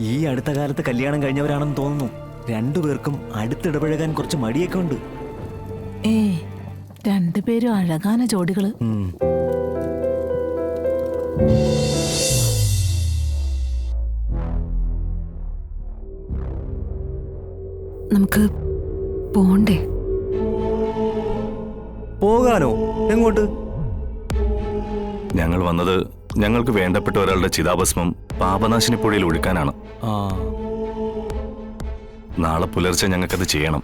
ഈ അടുത്ത കാലത്ത് കല്യാണം കഴിഞ്ഞവരാണെന്ന് തോന്നുന്നു. രണ്ടുപേർക്കും അടുത്തിടപഴകാൻ കുറച്ച് മടിയൊക്കെ ഉണ്ട്. രണ്ടുപേരും അഴകാന ജോഡികള്. നമുക്ക് പോണ്ടേ? പോകാനോ? എങ്ങോട്ട്? ഞങ്ങൾ വന്നത് ഞങ്ങൾക്ക് വേണ്ടപ്പെട്ട ഒരാളുടെ ചിതാഭസ്മം പാപനാശിനി പുഴയിൽ ഒഴുക്കാനാണ്. നാളെ പുലർച്ചെ ഞങ്ങൾക്കത് ചെയ്യണം.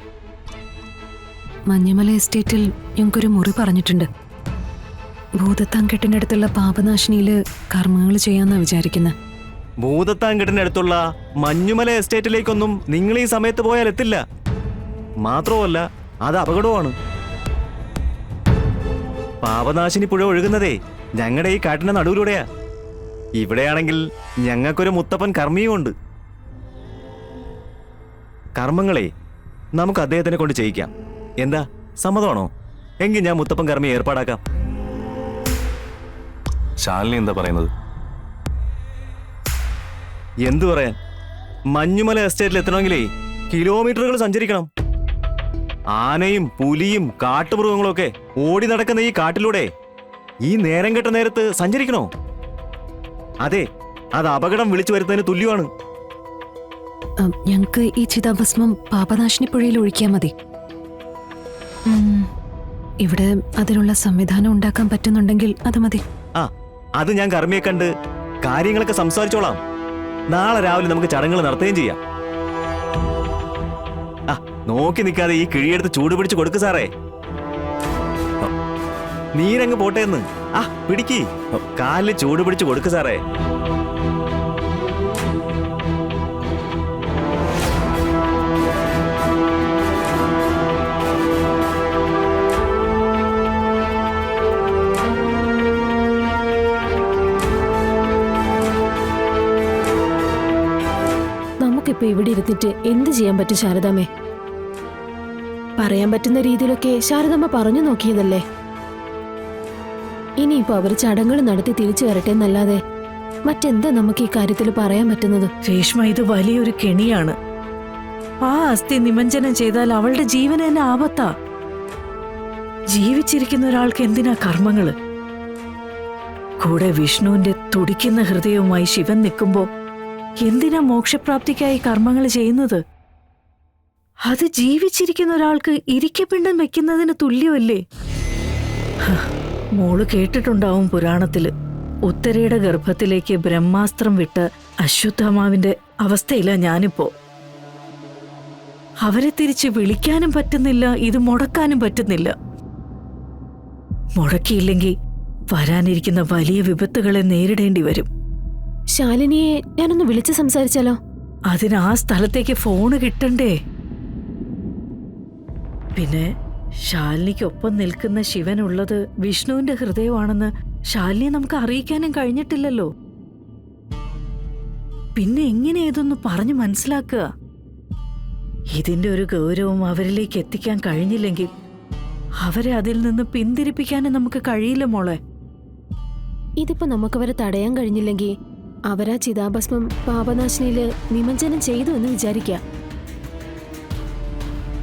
മഞ്ഞമല എസ്റ്റേറ്റിൽ ഞങ്ങൾക്കൊരു മുറി പറഞ്ഞിട്ടുണ്ട്. ഭൂതത്താൻകെട്ടിന്റെ അടുത്തുള്ള പാപനാശിനിയില് കർമ്മങ്ങൾ ചെയ്യാന്നാ വിചാരിക്കുന്നത്. ഭൂതത്താൻകെട്ടിന്റെ അടുത്തുള്ള മഞ്ഞുമല എസ്റ്റേറ്റിലേക്കൊന്നും നിങ്ങൾ ഈ സമയത്ത് പോയാൽ എത്തില്ല. മാത്രമല്ല അത് അപകടമാണ്. പാപനാശിനി പുഴ ഒഴുകുന്നതേ ഞങ്ങളുടെ ഈ കാട്ടിന്റെ നടുവിലൂടെയാ. ഇവിടെയാണെങ്കിൽ ഞങ്ങൾക്കൊരു മുത്തപ്പൻ കർമ്മിയുമുണ്ട്. കർമ്മങ്ങളെ നമുക്ക് അദ്ദേഹത്തിനെ കൊണ്ട് ചെയ്യിക്കാം. എന്താ, സമ്മതമാണോ? എങ്കിൽ ഞാൻ മുത്തപ്പൻ കർമ്മി ഏർപ്പാടാക്കാം. ശാലിനി എന്താ പറയുന്നത്? എന്തു പറയാൻ, മഞ്ഞുമല എസ്റ്റേറ്റിൽ എത്തണമെങ്കിലേ കിലോമീറ്ററുകൾ സഞ്ചരിക്കണം. ആനയും പുലിയും കാട്ടുമൃഗങ്ങളും ഒക്കെ ഓടി നടക്കുന്ന ഈ കാട്ടിലൂടെ ഈ നേരം കെട്ട നേരത്ത് സഞ്ചരിക്കണോ? അതെ, അത് അപകടം വിളിച്ചു വരുന്നതിന് തുല്യമാണ്. ഞങ്ങക്ക് ഈ ചിതാഭസ്മം പാപനാശിനി പുഴയിൽ ഒഴിക്കാൻ മതി. ഇവിടെ അതിനുള്ള സംവിധാനം ഉണ്ടാക്കാൻ പറ്റുന്നുണ്ടെങ്കിൽ അത് മതി. അത് ഞാൻ കർമ്മിയെ കണ്ട് കാര്യങ്ങളൊക്കെ സംസാരിച്ചോളാം. നാളെ രാവിലെ നമുക്ക് ചടങ്ങുകൾ നടത്തുകയും ചെയ്യാം. നോക്കി നിൽക്കാതെ ഈ കിഴിയെടുത്ത് ചൂട് പിടിച്ച് കൊടുക്ക് സാറേ. നീരങ്ങ് പോട്ടേന്ന്. പിടിക്ക്, കാലിൽ ചൂട് പിടിച്ച് കൊടുക്ക് സാറേ. നമുക്കിപ്പോ ഇവിടെ ഇരുന്നിട്ട് എന്ത് ചെയ്യാൻ പറ്റും ശാരദാമ്മേ? പറയാൻ പറ്റുന്ന രീതിയിലൊക്കെ ശാരദാമ്മ പറഞ്ഞു നോക്കിയതല്ലേ. ഇനിയിപ്പോ അവർ ചടങ്ങുകൾ നടത്തി തിരിച്ചു വരട്ടെ എന്നല്ലാതെ മറ്റെന്താ നമുക്ക് ഈ കാര്യത്തിൽ പറയാൻ പറ്റുന്നത്? രേഷ്മ, ഇത് വലിയൊരു കെണിയാണ്. ആ അസ്ഥി നിമഞ്ജനം ചെയ്താൽ അവളുടെ ജീവന് തന്നെ ആപത്താ. ജീവിച്ചിരിക്കുന്ന ഒരാൾക്ക് എന്തിനാ കർമ്മങ്ങള്? കൂടെ വിഷ്ണുവിന്റെ തുടിക്കുന്ന ഹൃദയവുമായി ശിവൻ നിൽക്കുമ്പോ എന്തിനാ മോക്ഷപ്രാപ്തിക്കായി കർമ്മങ്ങൾ ചെയ്യുന്നത്? അത് ജീവിച്ചിരിക്കുന്ന ഒരാൾക്ക് ഇരിക്കപ്പിണ്ടം വെക്കുന്നതിന് തുല്യമല്ലേ? മോള് കേട്ടിട്ടുണ്ടാവും പുരാണത്തില്, ഉത്തരയുടെ ഗർഭത്തിലേക്ക് ബ്രഹ്മാസ്ത്രം വിട്ട് അശ്വത്ഥമാവിന്റെ അവസ്ഥയില്ല ഞാനിപ്പോ. അവരെ തിരിച്ച് വിളിക്കാനും പറ്റുന്നില്ല, ഇത് മുടക്കാനും പറ്റുന്നില്ല. മുടക്കിയില്ലെങ്കിൽ വരാനിരിക്കുന്ന വലിയ വിപത്തുകളെ നേരിടേണ്ടി വരും. ശാലിനിയെ ഞാനൊന്ന് വിളിച്ച് സംസാരിച്ചാലോ? അതിന് ആ സ്ഥലത്തേക്ക് ഫോണ് കിട്ടണ്ടേ? പിന്നെ ശാലിനിക്കൊപ്പം നിൽക്കുന്ന ശിവനുള്ളത് വിഷ്ണുവിന്റെ ഹൃദയമാണെന്ന് ശാലിനിയെ നമുക്ക് അറിയിക്കാനും കഴിഞ്ഞിട്ടില്ലല്ലോ. പിന്നെ എങ്ങനെ ഇതൊന്ന് പറഞ്ഞു മനസ്സിലാക്കുക? ഇതിന്റെ ഒരു ഗൗരവം അവരിലേക്ക് എത്തിക്കാൻ കഴിഞ്ഞില്ലെങ്കിൽ അവരെ അതിൽ നിന്ന് പിന്തിരിപ്പിക്കാനും നമുക്ക് കഴിയില്ല മോളെ. ഇതിപ്പോ നമുക്കവരെ തടയാൻ കഴിഞ്ഞില്ലെങ്കിൽ അവരാ ചിതാഭസ്മം പാപനാശിനിയില് നിമഞ്ജനം ചെയ്തു എന്ന് വിചാരിക്കാം.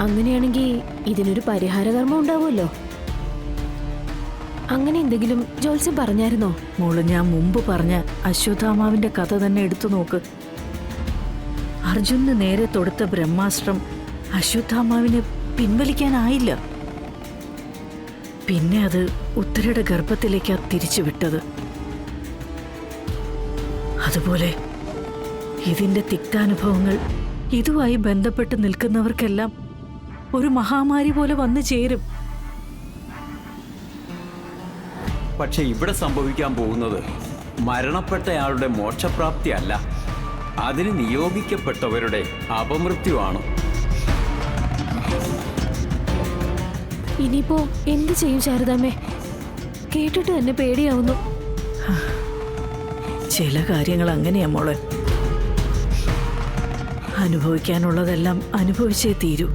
അങ്ങനെയാണെങ്കിൽ ഇതിനൊരു പരിഹാരകർമ്മം ഉണ്ടാവുമല്ലോ. അങ്ങനെ എന്തെങ്കിലും ജോത്സ്യം പറഞ്ഞായിരുന്നോ? മോള്, ഞാൻ മുമ്പ് പറഞ്ഞ അശ്വത്ഥാമാവിന്റെ കഥ തന്നെ എടുത്തു നോക്ക്. അർജുനന് നേരെ തൊടുത്ത ബ്രഹ്മാസ്ത്രം അശ്വത്ഥാമാവിനെ പിൻവലിക്കാനായില്ല. പിന്നെ അത് ഉത്തരയുടെ ഗർഭത്തിലേക്കാ തിരിച്ചുവിട്ടത്. അതുപോലെ ഇതിന്റെ തിക്താനുഭവങ്ങൾ ഇതുമായി ബന്ധപ്പെട്ട് നിൽക്കുന്നവർക്കെല്ലാം ഒരു മഹാമാരി പോലെ വന്നു ചേരും. പക്ഷെ ഇവിടെ സംഭവിക്കാൻ പോകുന്നത് മരണപ്പെട്ടയാളുടെ മോക്ഷപ്രാപ്തി അല്ല, അതിന് നിയോഗിക്കപ്പെട്ടവരുടെ അപമൃത്യുവാണ്. ഇനിയിപ്പോ എന്ത് ചെയ്യും ശാരദാമ്മേ? കേട്ടിട്ട് തന്നെ പേടിയാവുന്നു. ചില കാര്യങ്ങൾ അങ്ങനെയാ മോളെ. അനുഭവിക്കാനുള്ളതെല്ലാം അനുഭവിച്ചേ തീരൂ.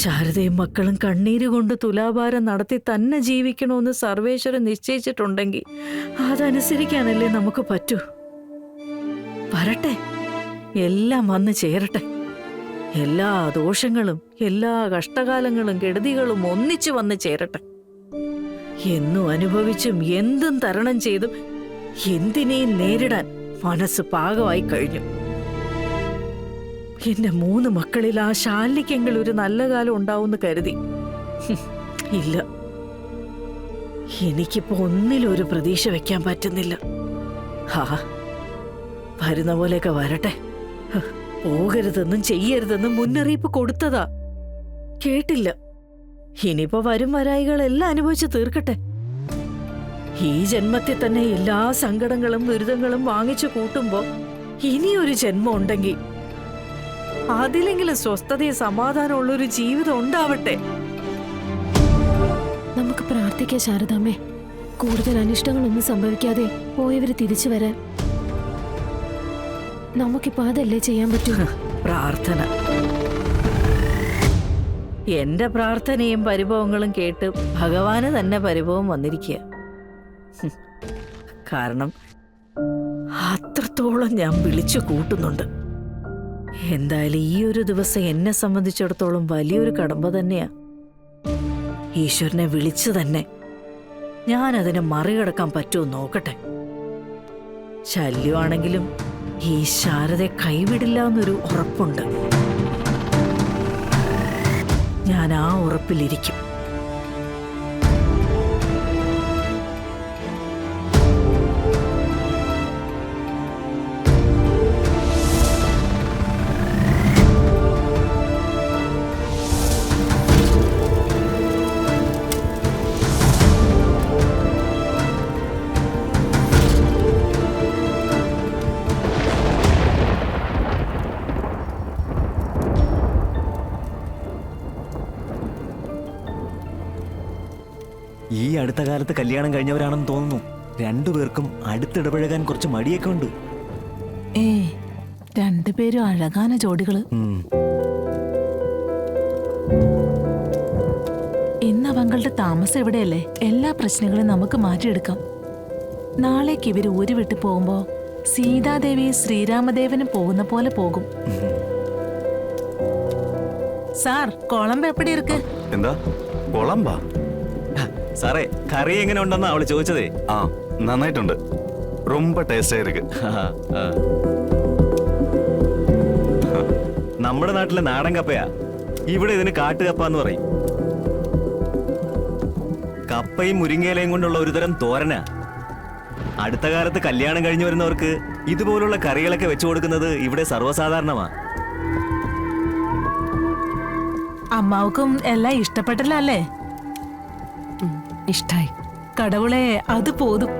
ശാരദയും മക്കളും കണ്ണീരുകൊണ്ട് തുലാഭാരം നടത്തി തന്നെ ജീവിക്കണമെന്ന് സർവേശ്വരൻ നിശ്ചയിച്ചിട്ടുണ്ടെങ്കിൽ അതനുസരിക്കാനല്ലേ നമുക്ക് പറ്റൂ. വരട്ടെ, എല്ലാം വന്ന് ചേരട്ടെ. എല്ലാ ദോഷങ്ങളും എല്ലാ കഷ്ടകാലങ്ങളും കെടുതികളും ഒന്നിച്ചു വന്ന് ചേരട്ടെ. എന്നും അനുഭവിച്ചും എന്തും തരണം ചെയ്തും എന്തിനേയും നേരിടാൻ മനസ്സ് പാകമായി കഴിഞ്ഞു. എന്റെ 3 മക്കളിൽ ആ ശാലിനിക്കെങ്കിലും ഒരു നല്ല കാലം ഉണ്ടാവുമെന്ന് കരുതി. ഇല്ല, എനിക്കിപ്പോ ഒന്നിലും ഒരു പ്രതീക്ഷ വെക്കാൻ പറ്റുന്നില്ല. ഹാ, വരുന്ന പോലെയൊക്കെ വരട്ടെ. പോകരുതെന്നും ചെയ്യരുതെന്നും മുന്നറിയിപ്പ് കൊടുത്തതാ, കേട്ടില്ല. ഇനിയിപ്പോ വരും വരായികളെല്ലാം അനുഭവിച്ച് തീർക്കട്ടെ. ഈ ജന്മത്തിൽ തന്നെ എല്ലാ സങ്കടങ്ങളും ദുരിതങ്ങളും വാങ്ങിച്ചു കൂട്ടുമ്പോ ഇനിയൊരു ജന്മം ഉണ്ടെങ്കിൽ അതിലെങ്കിലും സ്വസ്ഥതയും സമാധാനമുള്ളൊരു ജീവിതം ഉണ്ടാവട്ടെ. നമുക്ക് പ്രാർത്ഥിക്കാം ശാരദാമ്മേ, കൂടുതൽ അനിഷ്ടങ്ങളൊന്നും സംഭവിക്കാതെ പോയവര് തിരിച്ചു വരാൻ. നമുക്കിപ്പോ അതല്ലേ ചെയ്യാൻ പറ്റൂ. പ്രാർത്ഥന. എന്റെ പ്രാർത്ഥനയും പരിഭവങ്ങളും കേട്ട് ഭഗവാന് തന്നെ പരിഭവം വന്നിരിക്കുക. കാരണം അത്രത്തോളം ഞാൻ വിളിച്ചു കൂട്ടുന്നുണ്ട്. എന്തായാലും ഈ ഒരു ദിവസം എന്നെ സംബന്ധിച്ചിടത്തോളം വലിയൊരു കടമ്പ തന്നെയാ. ഈശ്വരനെ വിളിച്ചു തന്നെ ഞാനതിനെ മറികടക്കാൻ പറ്റുമോ നോക്കട്ടെ. ശല്യമാണെങ്കിലും ഈ ശാരദയെ കൈവിടില്ല എന്നൊരു ഉറപ്പുണ്ട്. ഞാൻ ആ ഉറപ്പിലിരിക്കും. ഈ അടുത്ത കാലത്ത് കല്യാണം കഴിഞ്ഞവരാണെന്ന് തോന്നുന്നു. രണ്ടുപേർക്കും അടുത്തിടപഴകാൻ കുറച്ച് മടിയൊക്കെ ഉണ്ട്. രണ്ടുപേരും അഴകാന ജോഡികള്. ഇന്ന് അവങ്ങളുടെ താമസം എവിടെയല്ലേ? എല്ലാ പ്രശ്നങ്ങളും നമുക്ക് മാറ്റിയെടുക്കാം. നാളേക്ക് ഇവര് ഊര് വിട്ടു പോകുമ്പോ സീതാദേവി ശ്രീരാമദേവനും പോകുന്ന പോലെ പോകും. സാർ, കുളമ്പ് എപ്പടി ഇருக்கு? എന്താ കൊളമ്പാ? സാറേ, കറി എങ്ങനെ ഉണ്ടെന്നാ അവള് ചോദിച്ചതേ. ആ, നന്നായിട്ടുണ്ട്. ரொம்ப ടേസ്റ്റാ ഇருக்கு. നമ്മുടെ നാട്ടിലെ നാടൻ കപ്പയാ. ഇവിടെ ഇതിന് കാട്ടുകപ്പ പറയും. കപ്പയും മുരിങ്ങയിലയും കൊണ്ടുള്ള ഒരുതരം തോരനാ. അടുത്ത കാലത്ത് കല്യാണം കഴിഞ്ഞു വരുന്നവർക്ക് ഇതുപോലുള്ള കറികളൊക്കെ വെച്ചു കൊടുക്കുന്നത് ഇവിടെ സർവ്വസാധാരണമാ. അമ്മാവുക്കും എല്ലാം ഇഷ്ടപ്പെട്ടല്ലോ അല്ലേ? ഇഷ്ടായി. കടവുളെ, അത് പോതും.